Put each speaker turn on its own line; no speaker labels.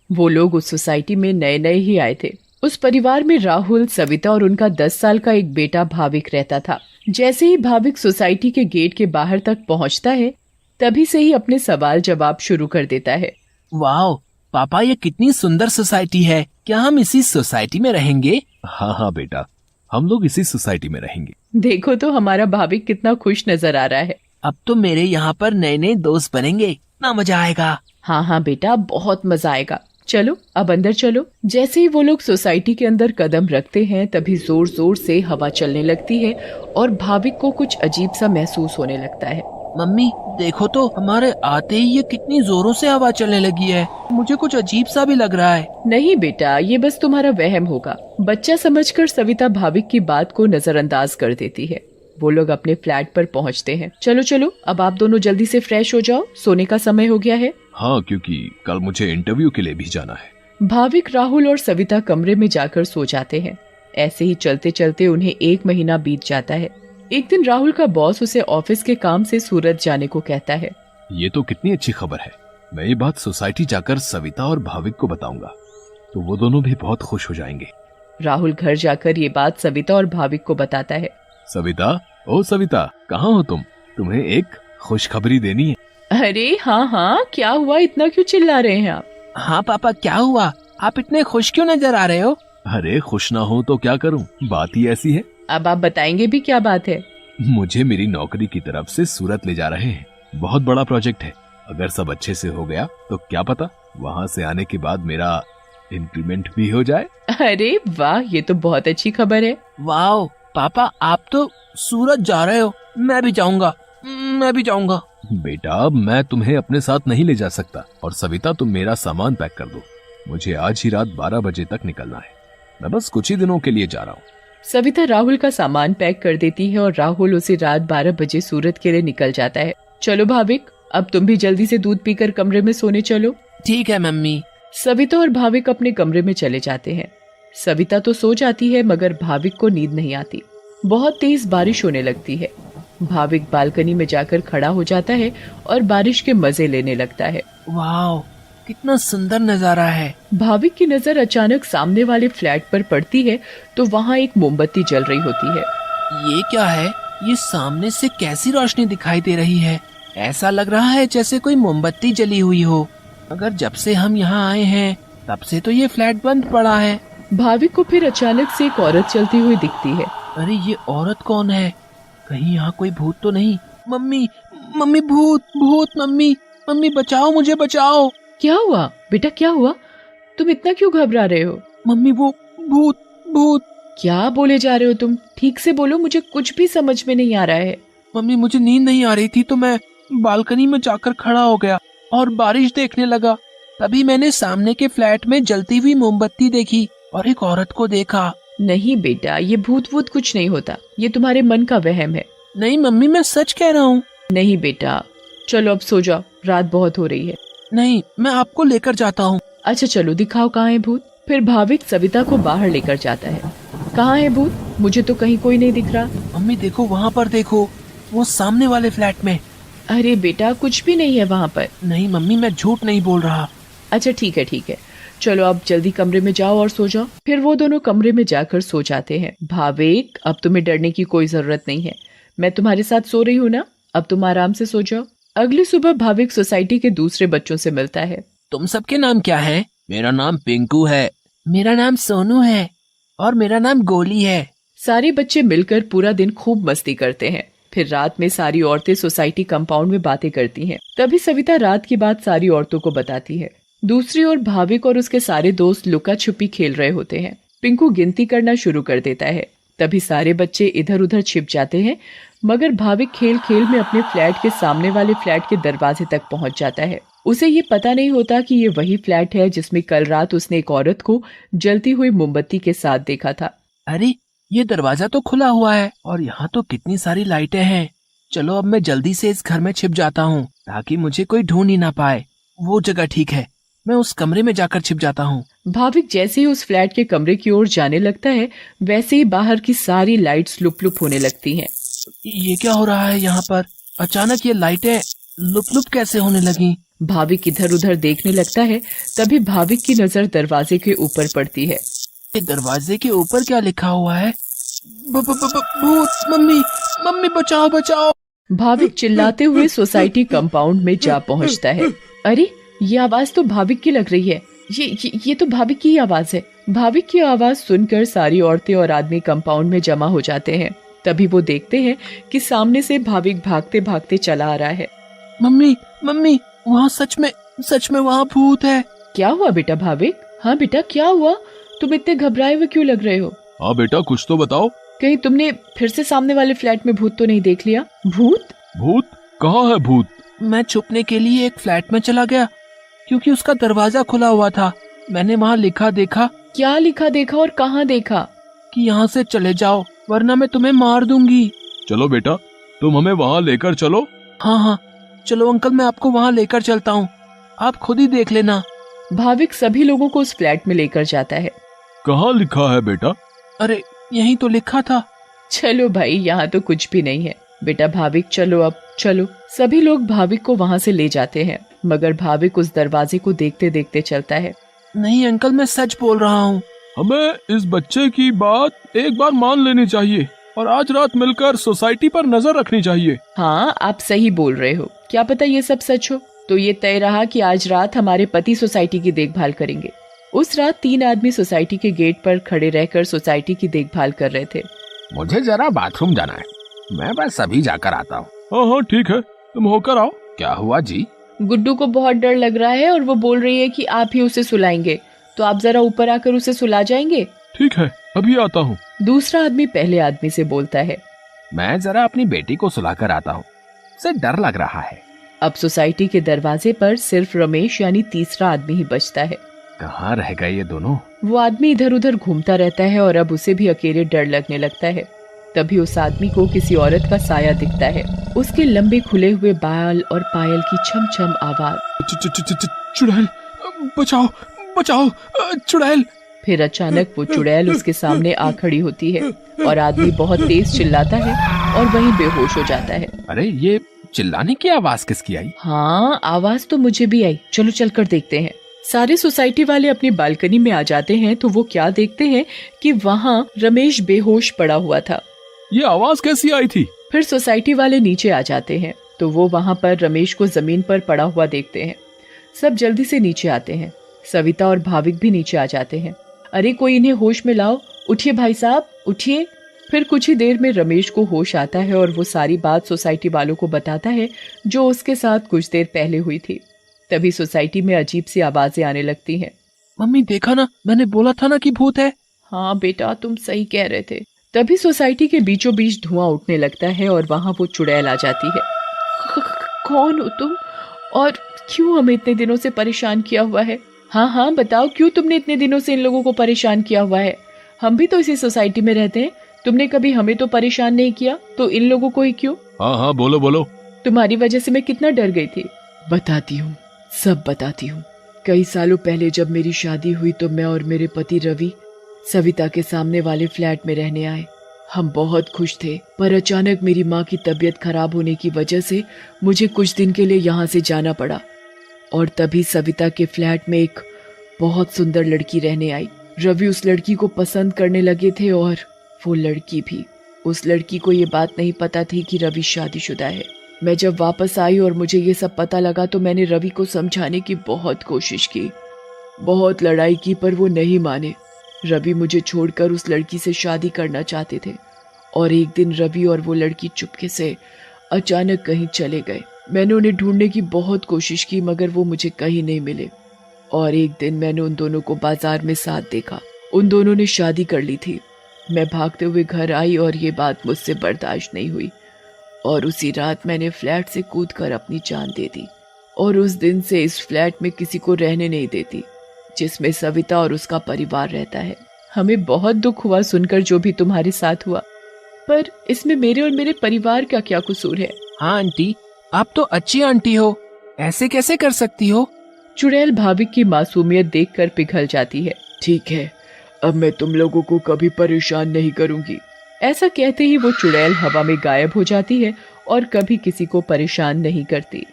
वो लोग उस सोसाइटी में नए नए ही आए थे। उस परिवार में राहुल, सविता और उनका 10 साल का एक बेटा भाविक रहता था। जैसे ही भाविक सोसाइटी के गेट के बाहर तक पहुंचता है, तभी से ही अपने सवाल जवाब शुरू कर देता है।
वाह पापा, ये कितनी सुंदर सोसाइटी है। क्या हम इसी सोसाइटी में रहेंगे?
हाँ हाँ बेटा, हम लोग इसी सोसाइटी में रहेंगे।
देखो तो हमारा भाविक कितना खुश नजर आ रहा है।
अब तो मेरे यहाँ पर नए नए दोस्त बनेंगे, ना मजा आएगा।
हाँ हाँ बेटा, बहुत मजा आएगा। चलो अब अंदर चलो। जैसे ही वो लोग सोसाइटी के अंदर कदम रखते हैं, तभी जोर जोर से हवा चलने लगती है और भाविक को कुछ अजीब सा महसूस होने लगता है।
मम्मी देखो तो, हमारे आते ही ये कितनी जोरों से हवा चलने लगी है। मुझे कुछ अजीब सा भी लग रहा है।
नहीं बेटा, ये बस तुम्हारा वहम होगा। बच्चा समझकर सविता भाविक की बात को नजरअंदाज कर देती है। वो लोग अपने फ्लैट पर पहुंचते हैं। चलो चलो, अब आप दोनों जल्दी से फ्रेश हो जाओ, सोने का समय हो गया है।
हाँ, क्योंकि कल मुझे इंटरव्यू के लिए भी जाना है।
भाविक, राहुल और सविता कमरे में जाकर सो जाते हैं। ऐसे ही चलते चलते उन्हें 1 महीना बीत जाता है। एक दिन राहुल का बॉस उसे ऑफिस के काम से सूरत जाने को कहता है।
ये तो कितनी अच्छी खबर है। मैं ये बात सोसाइटी जाकर सविता और भाविक को बताऊंगा, तो वो दोनों भी बहुत खुश हो जाएंगे।
राहुल घर जाकर ये बात सविता और भाविक को बताता है।
सविता, ओ सविता, कहाँ हो तुम? तुम्हें एक खुशखबरी देनी है।
अरे हाँ हाँ, क्या हुआ? इतना क्यों चिल्ला रहे हैं आप?
हाँ पापा, क्या हुआ? आप इतने खुश क्यों नजर आ रहे हो?
अरे खुश ना हो तो क्या करूं, बात ही ऐसी है।
अब आप बताएंगे भी, क्या बात है?
मुझे मेरी नौकरी की तरफ से सूरत ले जा रहे हैं। बहुत बड़ा प्रोजेक्ट है। अगर सब अच्छे से हो गया तो क्या पता वहाँ से आने के बाद मेरा इंक्रीमेंट भी हो जाए।
अरे वाह, ये तो बहुत अच्छी खबर है।
वाह पापा, आप तो सूरत जा रहे हो। मैं भी जाऊंगा, मैं भी जाऊंगा।
बेटा, मैं तुम्हें अपने साथ नहीं ले जा सकता। और सविता, तुम मेरा सामान पैक कर दो। मुझे आज ही रात 12 बजे तक निकलना है। मैं बस कुछ ही दिनों के लिए जा रहा हूँ।
सविता राहुल का सामान पैक कर देती है और राहुल उसे रात 12 बजे सूरत के लिए निकल जाता है। चलो भाविक, अब तुम भी जल्दी से दूध पीकर कमरे में सोने चलो।
ठीक है मम्मी।
सविता और भाविक अपने कमरे में चले जाते हैं। सविता तो सो जाती है, मगर भाविक को नींद नहीं आती। बहुत तेज बारिश होने लगती है। भाविक बालकनी में जाकर खड़ा हो जाता है और बारिश के मजे लेने लगता है।
वाह, कितना सुंदर नजारा है।
भाविक की नजर अचानक सामने वाले फ्लैट पर पड़ती है, तो वहाँ एक मोमबत्ती जल रही होती है।
ये क्या है? ये सामने से कैसी रोशनी दिखाई दे रही है? ऐसा लग रहा है जैसे कोई मोमबत्ती जली हुई हो। अगर जब से हम यहाँ आए हैं तब से तो ये फ्लैट बंद पड़ा है।
भाविक को फिर अचानक से एक औरत चलती हुई दिखती है।
अरे ये औरत कौन है? कहीं यहाँ कोई भूत तो नहीं? मम्मी, मम्मी, भूत, भूत, मम्मी, मम्मी बचाओ, मुझे बचाओ।
क्या हुआ बेटा, क्या हुआ? तुम इतना क्यों घबरा रहे हो?
मम्मी, वो भूत, भूत।
क्या बोले जा रहे हो तुम? ठीक से बोलो, मुझे कुछ भी समझ में नहीं आ रहा है।
मम्मी, मुझे नींद नहीं आ रही थी तो मैं बालकनी में जाकर खड़ा हो गया और बारिश देखने लगा। तभी मैंने सामने के फ्लैट में जलती हुई मोमबत्ती देखी और एक औरत को देखा।
नहीं बेटा, ये भूत वूत कुछ नहीं होता। ये तुम्हारे मन का वहम है।
नहीं मम्मी, मैं सच कह रहा हूँ।
नहीं बेटा, चलो अब सो जाओ, रात बहुत हो रही है।
नहीं, मैं आपको लेकर जाता हूँ।
अच्छा चलो, दिखाओ कहाँ है भूत। फिर भाविक सविता को बाहर लेकर जाता है। कहाँ है भूत? मुझे तो कहीं कोई नहीं दिख रहा।
मम्मी देखो, वहाँ पर देखो, वो सामने वाले फ्लैट में।
अरे बेटा, कुछ भी नहीं है वहाँ पर।
नहीं मम्मी, मैं झूठ नहीं बोल रहा।
अच्छा ठीक है ठीक है, चलो अब जल्दी कमरे में जाओ और सो जाओ। फिर वो दोनों कमरे में जाकर सो जाते हैं। भाविक, अब तुम्हें डरने की कोई जरूरत नहीं है। मैं तुम्हारे साथ सो रही हूँ ना, अब तुम आराम से सो जाओ। अगली सुबह भाविक सोसाइटी के दूसरे बच्चों से मिलता है।
तुम सबके नाम क्या है? मेरा नाम पिंकू है। मेरा नाम सोनू है। और मेरा नाम गोली है।
सारे बच्चे मिलकर पूरा दिन खूब मस्ती करते हैं। फिर रात में सारी औरतें सोसाइटी कंपाउंड में बातें करती हैं। तभी सविता रात की बात सारी औरतों को बताती है। दूसरी ओर भाविक और उसके सारे दोस्त लुका छुपी खेल रहे होते हैं। पिंकू गिनती करना शुरू कर देता है। तभी सारे बच्चे इधर उधर छिप जाते हैं, मगर भाविक खेल खेल में अपने फ्लैट के सामने वाले फ्लैट के दरवाजे तक पहुंच जाता है। उसे ये पता नहीं होता कि ये वही फ्लैट है जिसमें कल रात उसने एक औरत को जलती हुई मोमबत्ती के साथ देखा था।
अरे, ये दरवाजा तो खुला हुआ है और यहाँ तो कितनी सारी लाइटें हैं। चलो अब मैं जल्दी से इस घर में छिप जाता हूँ ताकि मुझे कोई ढूंढ ही ना पाए। वो जगह ठीक है, मैं उस कमरे में जाकर छिप जाता हूँ।
भाविक जैसे ही उस फ्लैट के कमरे की ओर जाने लगता है, वैसे ही बाहर की सारी लाइट्स लुप लुप होने लगती हैं।
ये क्या हो रहा है यहाँ पर? अचानक ये लाइटें लुप लुप कैसे होने लगी?
भाविक इधर उधर देखने लगता है। तभी भाविक की नजर दरवाजे के ऊपर पड़ती है।
ये दरवाजे के ऊपर क्या लिखा हुआ है? भूत! मम्मी, मम्मी बचाओ बचाओ!
भाविक चिल्लाते हुए सोसाइटी कंपाउंड में जा पहुंचता है। अरे, ये आवाज तो भाविक की लग रही है। ये तो भाविक की ही आवाज है। भाविक की आवाज सुनकर सारी औरतें और आदमी कंपाउंड में जमा हो जाते हैं। तभी वो देखते हैं कि सामने से भाविक भागते भागते चला आ रहा है।
मम्मी, मम्मी, वहाँ सच में वहाँ भूत है।
क्या हुआ बेटा भाविक? हाँ बेटा, क्या हुआ? तुम इतने घबराए हुए क्यों लग रहे हो?
हाँ बेटा, कुछ तो बताओ।
कहीं तुमने फिर से सामने वाले फ्लैट में भूत तो नहीं देख लिया? भूत?
भूत? कहाँ है भूत?
मैं छुपने के लिए एक फ्लैट में चला गया क्योंकि उसका दरवाजा खुला हुआ था। मैंने वहाँ लिखा देखा।
क्या लिखा देखा और कहाँ देखा?
कि यहाँ से चले जाओ वरना मैं तुम्हें मार दूंगी।
चलो बेटा, तुम हमें वहाँ लेकर चलो।
हाँ, चलो अंकल, मैं आपको वहाँ लेकर चलता हूँ, आप खुद ही देख लेना।
भाविक सभी लोगों को उस फ्लैट में लेकर जाता है।
कहाँ लिखा है बेटा?
अरे, यहीं तो लिखा था।
चलो भाई, यहाँ तो कुछ भी नहीं है। बेटा भाविक, चलो अब चलो। सभी लोग भाविक को वहाँ से ले जाते हैं, मगर भाविक उस दरवाजे को देखते देखते चलता है।
नहीं अंकल, मैं सच बोल रहा हूँ।
हमें इस बच्चे की बात एक बार मान लेनी चाहिए और आज रात मिलकर सोसाइटी पर नजर रखनी चाहिए।
हाँ, आप सही बोल रहे हो। क्या पता ये सब सच हो। तो ये तय रहा कि आज रात हमारे पति सोसाइटी की देखभाल करेंगे। उस रात 3 आदमी सोसाइटी के गेट पर खड़े रहकर सोसाइटी की देखभाल कर रहे थे।
मुझे जरा बाथरूम जाना है, मैं बस अभी जाकर आता हूँ।
हाँ ठीक है, तुम होकर आओ।
क्या हुआ जी?
गुड्डू को बहुत डर लग रहा है और वो बोल रही है कि आप ही उसे सुलाएंगे, तो आप जरा ऊपर आकर उसे सुला जाएंगे?
ठीक है, अभी आता हूँ।
दूसरा आदमी पहले आदमी से बोलता है।
मैं जरा अपनी बेटी को सुलाकर आता हूँ, उसे डर लग रहा है।
अब सोसाइटी के दरवाजे पर सिर्फ रमेश यानी तीसरा आदमी ही बचता है।
कहाँ रह गए ये दोनों?
वो आदमी इधर उधर घूमता रहता है और अब उसे भी अकेले डर लगने लगता है। तभी उस आदमी को किसी औरत का साया दिखता है। उसके लंबे खुले हुए बाल और पायल की छम छम आवाज।
चुड़ैल, बचाओ बचाओ, चुड़ैल।
फिर अचानक वो चुड़ैल उसके सामने आ खड़ी होती है और आदमी बहुत तेज चिल्लाता है और वहीं बेहोश हो जाता है।
अरे, ये चिल्लाने की आवाज किसकी आई?
हाँ, आवाज तो मुझे भी आई। चलो चलकर देखते हैं। सारे सोसाइटी वाले अपनी बालकनी में आ जाते हैं तो वो क्या देखते हैं कि वहाँ रमेश बेहोश पड़ा हुआ था।
ये आवाज कैसी आई थी?
फिर सोसाइटी वाले नीचे आ जाते हैं तो वो वहाँ पर रमेश को जमीन पर पड़ा हुआ देखते हैं। सब जल्दी से नीचे आते हैं। सविता और भाविक भी नीचे आ जाते हैं। अरे, कोई इन्हें होश में लाओ। उठिए भाई साहब, उठिए। फिर कुछ ही देर में रमेश को होश आता है और वो सारी बात सोसाइटी वालों को बताता है जो उसके साथ कुछ देर पहले हुई थी। तभी सोसाइटी में अजीब सी आवाजें आने लगती हैं।
मम्मी, देखा ना, मैंने बोला था ना कि भूत है।
हाँ बेटा, तुम सही कह रहे थे। तभी सोसाइटी के बीचों बीच धुआं उठने लगता है और वहाँ वो चुड़ैल आ जाती है। कौन हो तुम और क्यों हमें इतने दिनों से परेशान किया हुआ है? हाँ, बताओ, क्यों तुमने इतने दिनों से इन लोगों को परेशान किया हुआ है? हम भी तो इसी सोसाइटी में रहते हैं। तुमने कभी हमें तो परेशान नहीं किया, तो इन लोगों को ही क्यों?
हाँ, बोलो बोलो।
तुम्हारी वजह से मैं कितना डर गई थी। बताती हूँ, सब बताती हूँ। कई सालों पहले जब मेरी शादी हुई तो मैं और मेरे पति रवि सविता के सामने वाले फ्लैट में रहने आए। हम बहुत खुश थे, पर अचानक मेरी माँ की तबीयत खराब होने की वजह से मुझे कुछ दिन के लिए यहाँ से जाना पड़ा। और तभी सविता के फ्लैट में एक बहुत सुंदर लड़की रहने आई। रवि उस लड़की को पसंद करने लगे थे और वो लड़की भी। उस लड़की को ये बात नहीं पता थी कि रवि शादीशुदा है। मैं जब वापस आई और मुझे ये सब पता लगा तो मैंने रवि को समझाने की बहुत कोशिश की, बहुत लड़ाई की, पर वो नहीं माने। रवि मुझे छोड़कर उस लड़की से शादी करना चाहते थे और एक दिन रवि और वो लड़की चुपके से अचानक कहीं चले गए। मैंने उन्हें ढूंढने की बहुत कोशिश की मगर वो मुझे कहीं नहीं मिले। और एक दिन मैंने उन दोनों को बाजार में साथ देखा। उन दोनों ने शादी कर ली थी। मैं भागते हुए घर आई और ये बात मुझसे बर्दाश्त नहीं हुई और उसी रात मैंने फ्लैट से कूदकर अपनी जान दे दी। और उस दिन से इस फ्लैट में किसी को रहने नहीं देती जिसमें सविता और उसका परिवार रहता है। हमें बहुत दुख हुआ सुनकर जो भी तुम्हारे साथ हुआ, पर इसमें मेरे और मेरे परिवार का क्या कसूर है?
हाँ आंटी, आप तो अच्छी आंटी हो, ऐसे कैसे कर सकती हो?
चुड़ैल भाविक की मासूमियत देखकर पिघल जाती है। ठीक है, अब मैं तुम लोगों को कभी परेशान नहीं करूंगी। ऐसा कहते ही वो चुड़ैल हवा में गायब हो जाती है और कभी किसी को परेशान नहीं करती।